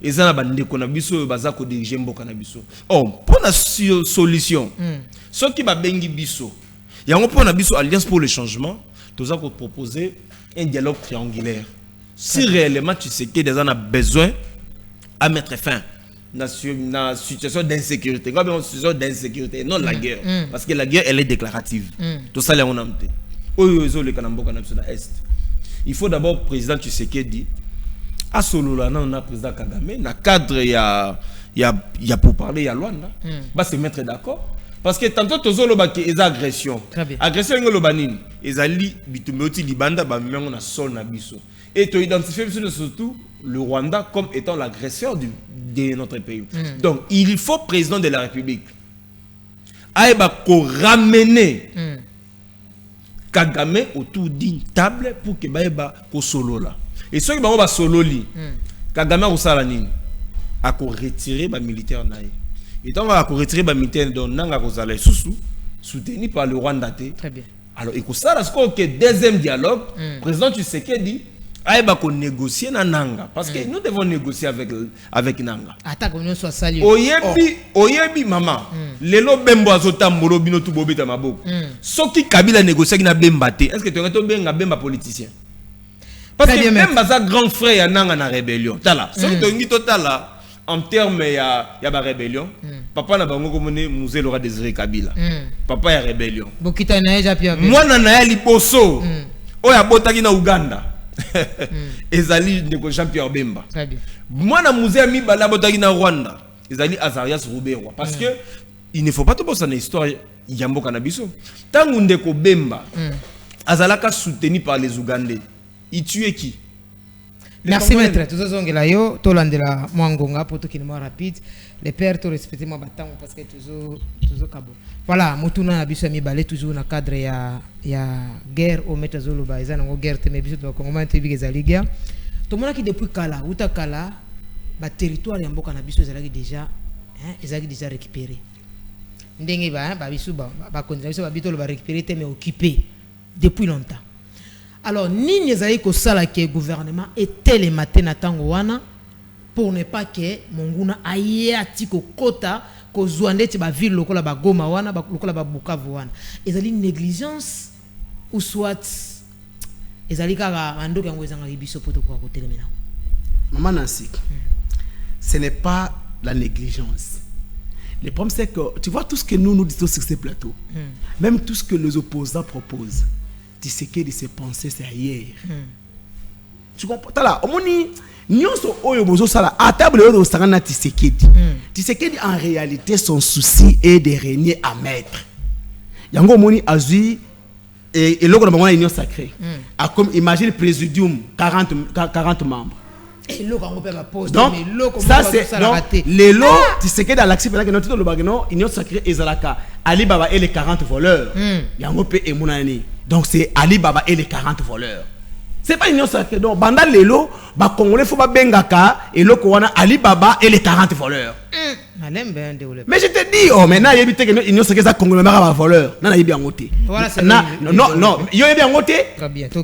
et ça na bande qu'on biso baza ko diriger mboka na biso. Oh, pour la solution. Ce qui va bengi biso. Il y a un point biso Alliance pour le changement, tous a proposer un dialogue triangulaire. Si réellement tu sais que des gens ont besoin à mettre fin dans une situation d'insécurité, comme une situation d'insécurité, non la guerre, parce que la guerre elle est déclarative. Tout ça là on a monté. Il faut d'abord président Tshisekedi à solo là on a président Kagame na cadre il y a pour parler il y a Luanda va se mettre d'accord parce que tantôt tozolo ba ke agression ngolo banini ezali bitumoti libanda ba mengo na sol na biso et to identifier surtout le Rwanda comme étant l'agresseur de notre pays. Donc il faut président de la République aeba ko ramener Kagame autour d'une table pour que baeba ko solo là. Et ceux qui ba solo li Kagame ko sala nini a ko retirer ba militaire naï. Et donc a ko retirer ba militaire donc nanga ko sala soutenu par le Rwanda té. Très bien. Alors il ko sala ce que deuxième dialogue président Tshisekedi aeba ko négocier na nanga parce que nous devons négocier avec nanga. Attaque on soit sali. Oyebi maman. Lelo bembo azotambolo bino tu bobeta maboko. Soki Kabila négocier na bemba té. Est-ce que tu as benga bemba politicien? Parce que bemba za grand frère ya nanga na rébellion. Tala. Soki to ngi totala en termes ya ba rébellion. Papa na bango komone Musée Laurent Désiré Kabila. Papa ya rébellion. Bokita na ja pia. Mwana na ya liboso. Oya botaki na Uganda. Ezali ndeko Jean-Pierre Bemba. Très bien. Mwana musée mi bala botaki na Rwanda. Ezali Azarias Ruberwa parce que il ne faut pas tout penser na histoire yambo kanabiso. Tangu ndeko Bemba azalaka soutenu par les Ougandais. Il tuait qui? Merci maître. Tout ça zongela yo tolandela mwangonga pour tout qui est rapide. Les pères to respecter moi batango parce que toujours kabo. Voilà, mutuna na biso mi balé toujours na cadre ya guerre au metazolo ba ezana ngo guerre te me biso to kongoma te bige zaligia. To mona ki depuis kala, uta kala ba territoire ya mboka na biso ezalaki déjà récupéré. Ndenge ba biso ba kontra biso ba bitolo ba récupérer te mais occupé depuis longtemps. Alors nini ezali ko sala ke gouvernement était les matins na tango wana pour ne pas que monguna aye atiko kota ko zwande ti ba ville lokola ba Goma wana ba lokola ba Bukavu wana ezali négligence ou soit ezali kaka andoka ngo ezanga biso poto kwa ko telemena. Maman Nancy, ce n'est pas la négligence. Le problème c'est que tu vois tout ce que nous disons sur ces plateaux, même tout ce que les opposants proposent, tu sais que de se penser c'est ailleurs. Tu comprends là, omoni nyonso oyo bozo sala à table oyo osangana Tshisekedi. Tshisekedi en réalité son souci est de régner à maître. Yango omoni azui et loko na bango union sacrée. A comme imagine présidium 40 membres. Et loko ngo pe ba poste donc mais loko ça c'est les lots Tshisekedi à l'action pendant que notre le bagano union sacrée ezalaka Ali Baba et les 40 voleurs. Yango pe emunani. Donc c'est Ali Baba et les 40 voleurs. C'est pas une union sacrée. Donc, pendant les lots, les Congolais faut pas bengaka et le Kowana Ali Baba et les 40 voleurs. Mais je te dis, oh, maintenant, il y a une union sacrée, ça Congolais va voleur. Non, il y a bien ngoté. Non, il y a bien ngoté.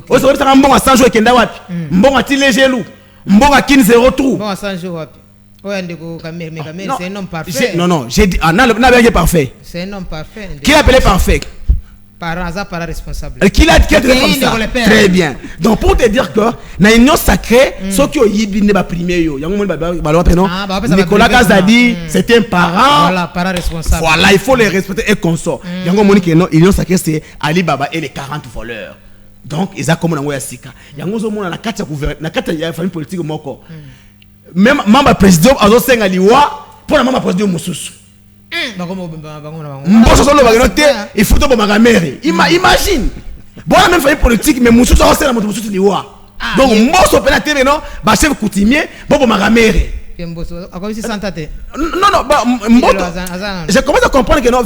Oh, ça va être un bon à 100 jours et Kenda Wapi. Bon à Tilé Gelou. Bon à 15 0 trou. Bon à 100 jours Wapi. C'est un homme parfait. Non, j'ai dit, ah, non, il est parfait. C'est un homme parfait. Qui l'appelait parfait? Par hasard, par responsable. Qui l'a dit comme ça? Très bien. Donc pour te dire que dans l'union sacrée, ceux qui ont yibi ne pas primer yo. Nicolas Kazadi, c'était un parent. Voilà, parent responsable. Voilà, il faut les respecter et consort. Yango moni que non, l'union sacrée c'est Ali Baba et les 40 voleurs. Donc ils ont comme nango ya sika. Yango zo mona na kati ya gouvernement, na kati ya famille politique moko. Même membre président azo senga liwa pour la membre président mususu. Il faut que ma mère. Imagine. Bon, la même famille politique, mais mon soutien c'est la moto de l'Iwa. Donc, moi, je suis pénaté, non, bah, chef coutumier, bon, ma mère. Non, je commence à comprendre que non,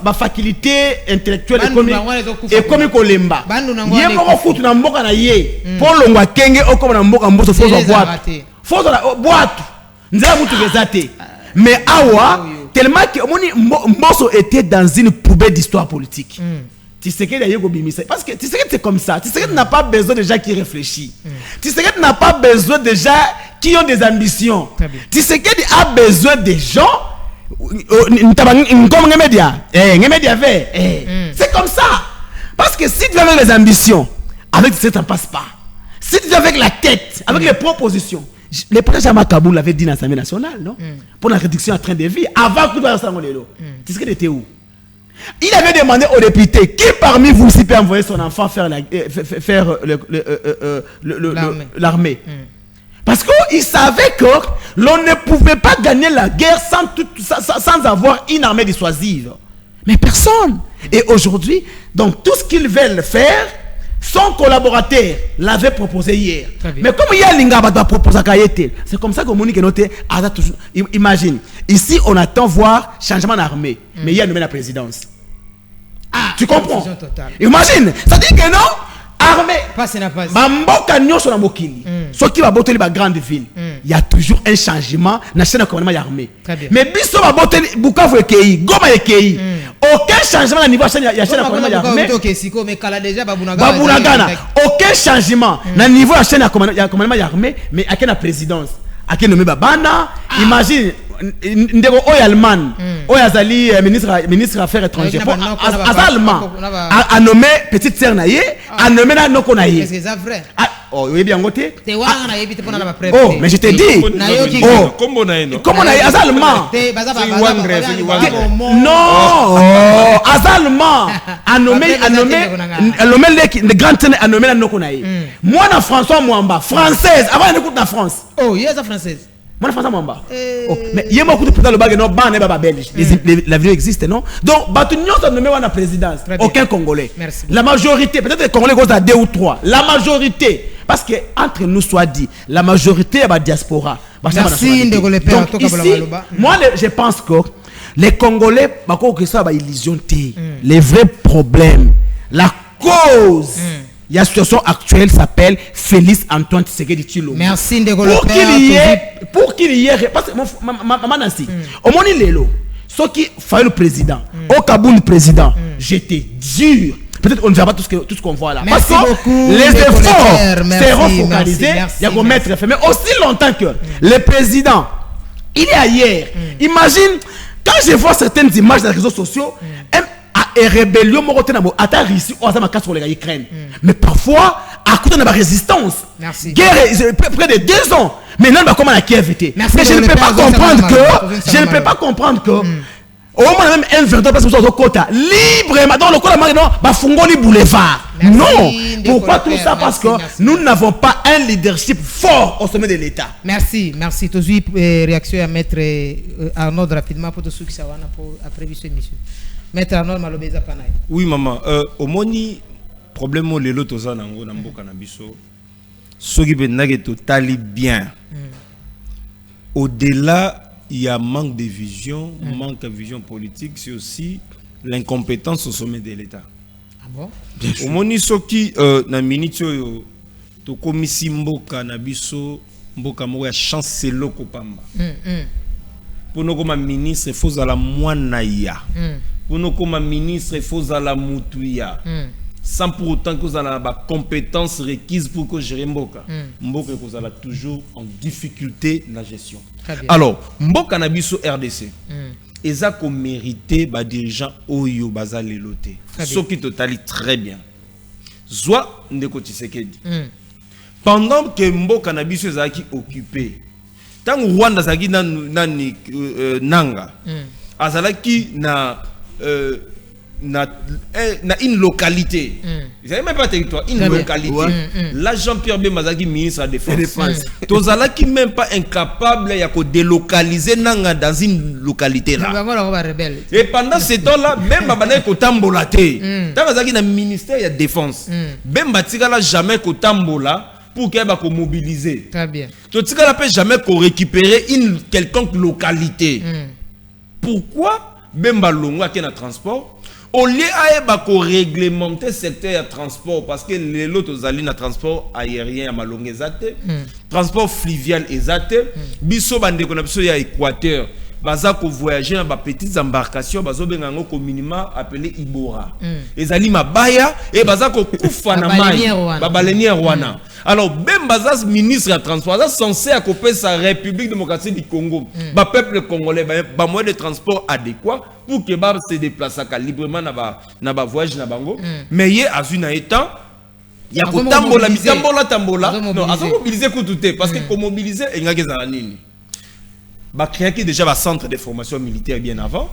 ma faculté intellectuelle et comme Kolemba. Il y a un foot dans Mboka na ye. Pour l'ongwa kenge, au comme dans Mboka Mboso, faut la boîte. Faut la boîte. Nous avons tout résulté. Mais awa. Tellement que Mboso était dans une poubelle d'histoire politique. Tshisekedi a eu bimisa parce que Tshisekedi c'est comme ça. Tshisekedi n'a pas besoin de gens qui réfléchissent. Tshisekedi n'a pas besoin de gens qui ont des ambitions. Très bien. Tshisekedi a besoin des gens. C'est comme ça. Parce que si tu viens avec les ambitions, avec ça ne passe pas. Si tu viens avec la tête, avec les propositions, le président Makaboul l'avait dit dans l'Assemblée nationale, non? Pour la réduction en train de vie, avant que tu fasses ça, Tshisekedi était où? Il avait demandé aux députés qui parmi vous s'y peut envoyer son enfant faire l'armée. Parce qu'il savait que l'on ne pouvait pas gagner la guerre sans avoir une armée dissuasive. Mais personne. Et aujourd'hui, donc tout ce qu'ils veulent faire, son collaborateur l'avait proposé hier. Mais comme il y a Linga va proposer à Kayete, c'est comme ça que Monique est noté. Imagine, ici on attend voir changement d'armée, mais il y a nommé la présidence. Tu comprends? Imagine, ça dit que non, armée. Mamboka nyonso na mokili. Ceux qui va botter les grandes villes, il y a toujours un changement dans la chaîne de commandement armée. Mais biso va botter Bukavu et Goma et aucun changement au niveau de la chaîne de commandement armée. Aucun changement au niveau de la chaîne de commandement armée, mais à quelle présidence? À quel nommé Babana? Imagine ndeko Oyalman, Oyazali ministre affaires étrangères, Azalman a nommé petite sœur naïe, a nommé na noko naïe. Est-ce que c'est vrai? Oh, oui bien côté. Oh, mais je te dis. Oh, comment naïe Azalman? Non, Azalman a nommé les grandes sœurs a nommé na noko naïe. Moi na François Mwamba, française, avant on écoute la France. Oh, il y a sa française. Moi, je suis mais il y a beaucoup de présidents le belge. La vidéo existe, non? Donc, Batunion a nommé la présidence. Aucun Congolais. Merci. La majorité, peut-être les Congolais à 2 ou 3. La majorité, parce que entre nous soit dit, la majorité est la diaspora. Merci. Donc, ici, moi, je pense que les Congolais, ça va illusion. Les vrais problèmes, la cause. La situation actuelle s'appelle Félix Antoine Tshisekedi Tshilombo. Merci de pour qu'il y ait parce que maman Nancy au moni lelo ce qui fait le président au Kaboul président j'étais dur. Peut-être on ne verra pas tout ce qu'on voit là. Merci parce que beaucoup, les efforts seront focalisés. Il y a mettre mais aussi longtemps que le président il est ailleurs. Imagine quand je vois certaines images dans les réseaux sociaux et rébellion à Russie ou à sur les Ukraine. Mais parfois à cause de la résistance. Merci. Guerre près de 2 ans. Maintenant comment la Kiev était. Mais je ne peux pas comprendre que au moins même un 20 parce que vous quota librement dans le col non ba fungoli boulevard. Non. Pourquoi tout ça? Parce que nous n'avons pas un leadership fort au sommet de l'État. Merci. Toujours réaction à mettre Arnaud rapidement pour tout ce qui ça va pour après cette émission. Maître Arnaud Malobeza Panaï. Oui maman, au moni problème au lelo toza nango na mboka na biso. Soki benage totali bien. Au-delà, il y a manque de vision, manque de vision politique, c'est aussi l'incompétence au sommet de l'État. Ah bon? Au moni soki na minute yo to komisi mboka na biso mboka mo ya chancelo kopamba. Pour nous comme ministre, il faut à la moinaya. Pour nous comme ministre, il faut à la moutouya. Sans pour autant que vous avez la compétence requise pour que gérer Mboka. Mboka vous avez toujours en difficulté dans la gestion. Alors, Mboka na biso RDC. Et ça qu'on mérité ba dirigeant Oyo Bazale Loté. Ce qui totalie très bien. Soit Ndeko Tshisekedi. Pendant que Mboka na biso est occupé. Tant que Rwanda zaki nani nanga. Azalaki na une localité. Vous n'avez même pas territoire, une localité. Là, Jean-Pierre Bemazaki, ministre de la Défense. Tozala qui même pas incapable de délocaliser Nanga dans une localité là. Et pendant ce temps-là, même Babana Kotambola te. Tazaki na ministère de la Défense. Même Batikala jamais Kotambola pour qu'elle va mobiliser. Très bien. Totikala peut jamais récupérer une quelconque localité. Pourquoi Bemba Longa qui est dans le transport? Au lieu de réglementer le secteur de transport, parce que les autres allaient dans le transport aérien, transport fluvial, biso bande qu'on a besoin à Équateur, baza ko voyager dans ba petites embarcations bazo bengango ko minima appelé Ibora ezali mabaya et baza ko kufa na mai ba baleinière wana alors ben baza ministre de transport baza censé accompagner sa République démocratique du Congo ba peuple congolais ba moyen de transport adéquat pour que ba se déplacer librement na ba voyage na bango mais yé azuna étant il y a ko tambola non azo mobiliser ko tout parce que ko mobiliser engaki za nini ba créer déjà un centre de formation militaire bien avant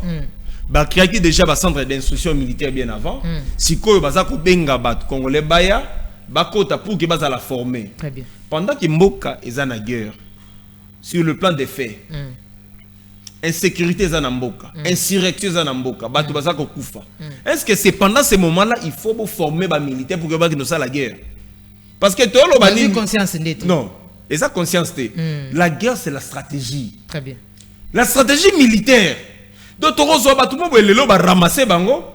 ba créer déjà un centre d'instruction militaire bien avant sikoyo baza ko benga bat congolais baya bakota pour que baza la former très bien pendant que mboka ezana guerre sur le plan des faits insécurité ezana mboka insurrection ezana mboka bato baza ko kufa est-ce que c'est pendant ce moment-là il faut former ba militaire pour que ba kino ça la guerre parce que tolo bani conscience ndete non. Et ça, conscience, la guerre, c'est la stratégie. Très bien. La stratégie militaire. Donc, tout le monde va ramasser bango,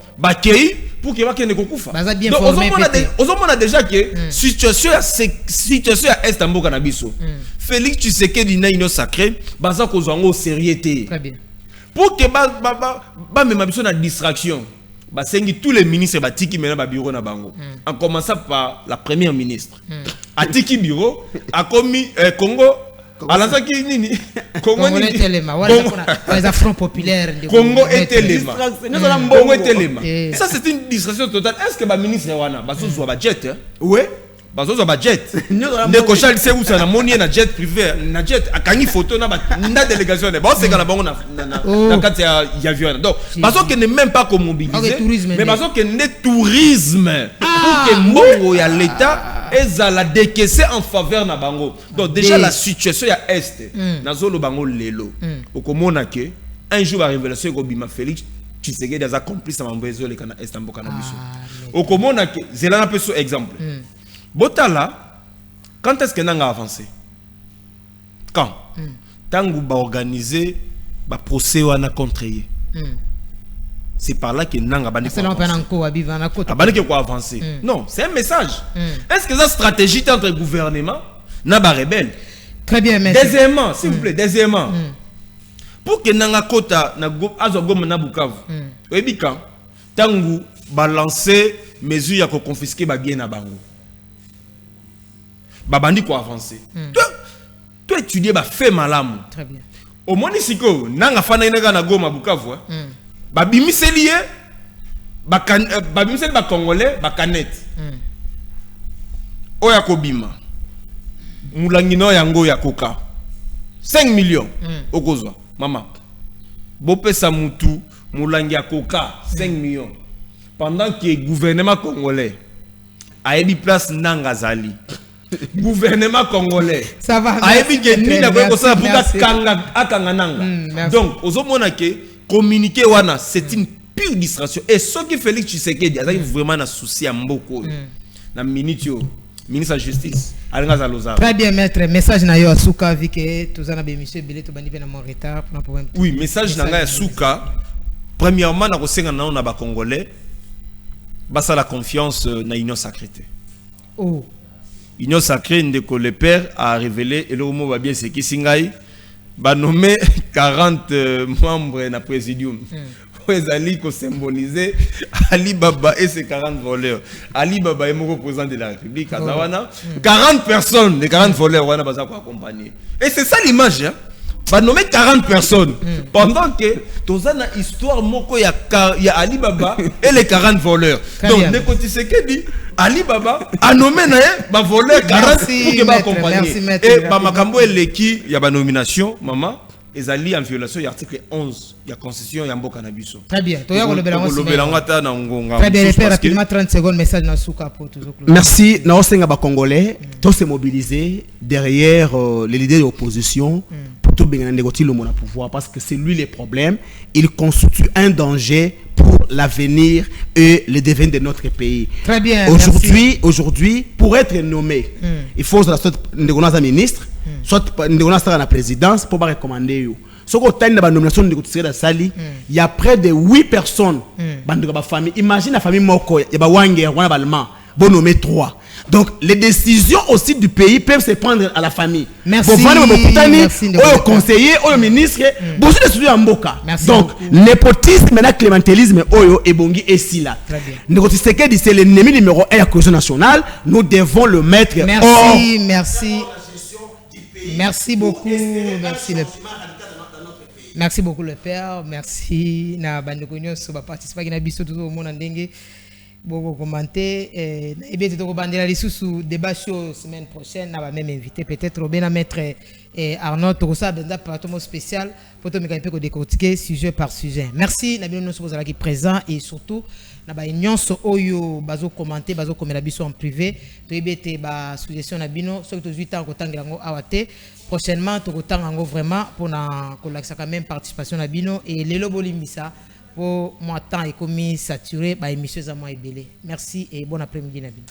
pour qu'il y ait des coups. Baza bien formé. On a déjà que situation à Est en Bokanabiso. Félix Tshisekedi n'a une sacrée, baza kozango sérieuxité. Très bien. Pour que même abison na distraction. Basengi tous les ministres batiki mena ba bureau na bango en commençant par la première ministre atiki bureau a commis Congo alanzaki nini Congo ni telema wala kuna les affronts populaires Congo et telema Congo et telema ça c'est une distraction totale est-ce que ba ministre wana basozo ba jet ouais bazozo ba jet ne kochal c'est où ça na moni na jet privé na jet akangi photo na délégation ba c'est kana bango na kati ya avion donc bazo que ne même pas comme mobiliser mais bazo que ne tourisme pour que mbongo ya l'état ezala décaisser en faveur na bango donc déjà la situation ya est nazolo bango lelo okomona que un jour la révélation ko bima Félix Tshisekedi des complices à mambezo le kana est mboka na biso okomona que zelana peut sur exemple Botala, quand est-ce que nous avons avancé? Quand? Tant que nous organisé le procès contre eux. C'est par là que nous avons avancé. Non, c'est un message. Est-ce que la stratégie entre le gouvernement et les rebelles? Très bien, merci. Deuxièmement, s'il vous plaît, deuxièmement, pour que nous ayons Bukavu, tant que nous balancer mesures pour confisquer les biens à Bango. Babandi ko avancer. Toi étudier ba fait malamu. Très bien. Au monisiko nanga fana inanga na Goma Bukavu. Ba bimiseli ba bimiseli ba congolais ba canette. Oya kobima. Mulangino yango ya koka. 5 millions okozwa mama. Bopesa mutu mulangi ya koka 5 millions. Pendant que le gouvernement congolais a eu place nanga zali. Gouvernement congolais ça va donc communiquer wana c'est une pure distraction et ce qui Félix Tshisekedi a vraiment un souci à mboko na ministre de la justice très bien maître message na yo asuka vu que tozana be monsieur Belé to bandi na mon retard pour problème oui message na nga asuka premièrement na kosenga na ba congolais basa la confiance na union sacrée oh Union sacrée de le père a révélé et le mot va bien c'est qui singai va nommer 40 membres na présidium. Ils allaient symboliser Ali Baba et ses 40 voleurs. Ali Baba est mon représentant de la République. 40 personnes, les 40 voleurs, on va accompagner. Et c'est ça l'image. Hein? Va nommer 40 personnes. Pendant que dans une histoire, il y a Ali Baba et les 40 voleurs. Donc, n'écoutez ce que dit Ali Baba a nommé un voleur 40 pour que va accompagner. Et Bamakambo et l'équipe, il y a une nomination, maman. Ils allaient en violation de l'article 11 de la Constitution Yambo Cannabis. Très bien. Très bien, le père, rapidement 30 secondes, message dans Souka pour toujours. Merci. Nous sommes Congolais, tous se mobiliser derrière les leaders de l'opposition pour tout bien négocier le pouvoir parce que c'est lui le problème. Il constitue un danger pour l'avenir et le devenir de notre pays. Très bien. Aujourd'hui, pour être nommé, il faut soit un ministre, soit la présidence pour recommander. Ce qu'on a la nomination de Sali, il y a près de 8 personnes dans la famille. Imagine la famille Moko, il y a Wanger, il y a Balma, bon nommé 3. Donc, les décisions aussi du pays peuvent se prendre à la famille. Merci. Merci. Au conseiller, au ministre, beaucoup de sujets en boca. Donc, népotisme et le clientélisme, oyo et bongi et sila. C'est l'ennemi numéro 1 de la cohésion nationale. Nous devons le mettre hors. Merci beaucoup. Merci beaucoup le père. Merci na bandeko so ba participer na biso tout au monde ndenge beaucoup commenter et bien tout bandela les sous débat show semaine prochaine na ba même invité peut-être bien mettre Arnaud Tokosa benda plateau spécial pour to meka peu décortiquer sujet par sujet. Merci na bien nous sommes là qui présent et surtout na ba nyonso oyo bazo commenter bazo komela biso en privé to ebete ba suggestion na bino so que 18 ans ko tangirango awate prochainement tokotango vraiment pour na kolakisa quand même participation na bino et lelo bolimbisa pour moi temps et commis saturé ba émission za moi ebele. Merci et bon après-midi na bino.